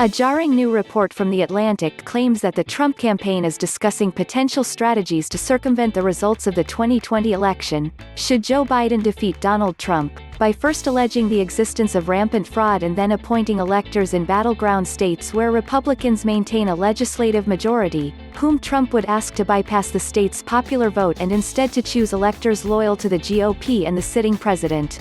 A jarring new report from The Atlantic claims that the Trump campaign is discussing potential strategies to circumvent the results of the 2020 election, should Joe Biden defeat Donald Trump, by first alleging the existence of rampant fraud and then appointing electors in battleground states where Republicans maintain a legislative majority, whom Trump would ask to bypass the state's popular vote and instead to choose electors loyal to the GOP and the sitting president.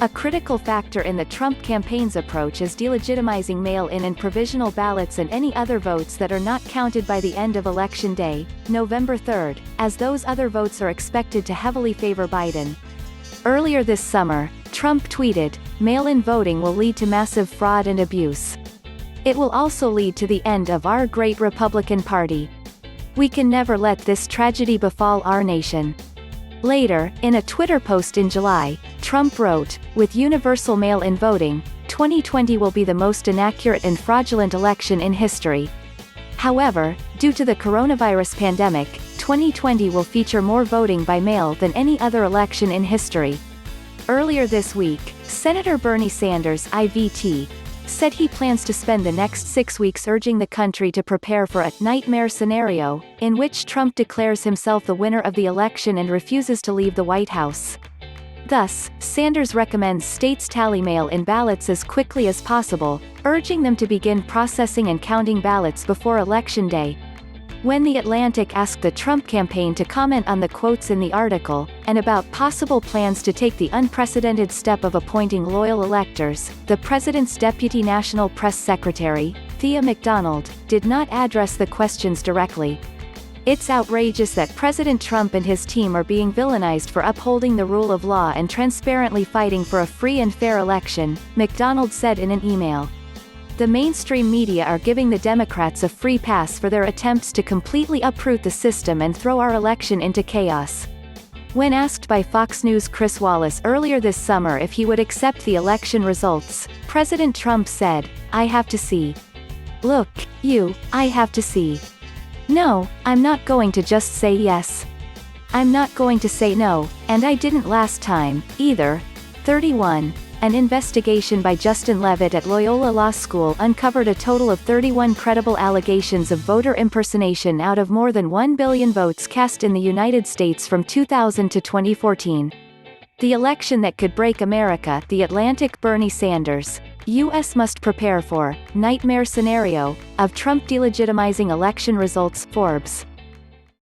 A critical factor in the Trump campaign's approach is delegitimizing mail-in and provisional ballots and any other votes that are not counted by the end of Election Day, November 3, as those other votes are expected to heavily favor Biden. Earlier this summer, Trump tweeted, "Mail-in voting will lead to massive fraud and abuse. It will also lead to the end of our great Republican Party. We can never let this tragedy befall our nation." Later, in a Twitter post in July, Trump wrote, "With universal mail-in voting, 2020 will be the most inaccurate and fraudulent election in history. However, due to the coronavirus pandemic, 2020 will feature more voting by mail than any other election in history." Earlier this week, Senator Bernie Sanders, IVT, said he plans to spend the next 6 weeks urging the country to prepare for a nightmare scenario, in which Trump declares himself the winner of the election and refuses to leave the White House. Thus, Sanders recommends states tally mail-in ballots as quickly as possible, urging them to begin processing and counting ballots before Election Day. When The Atlantic asked the Trump campaign to comment on the quotes in the article, and about possible plans to take the unprecedented step of appointing loyal electors, the president's deputy national press secretary, Thea McDonald, did not address the questions directly. "It's outrageous that President Trump and his team are being villainized for upholding the rule of law and transparently fighting for a free and fair election," McDonald said in an email. "The mainstream media are giving the Democrats a free pass for their attempts to completely uproot the system and throw our election into chaos." When asked by Fox News' Chris Wallace earlier this summer if he would accept the election results, President Trump said, "I have to see. Look, I have to see. No, I'm not going to just say yes. I'm not going to say no, and I didn't last time, either." 31. An investigation by Justin Levitt at Loyola Law School uncovered a total of 31 credible allegations of voter impersonation out of more than 1 billion votes cast in the United States from 2000 to 2014. The election that could break America, The Atlantic. Bernie Sanders, U.S. must prepare for nightmare scenario of Trump delegitimizing election results, Forbes.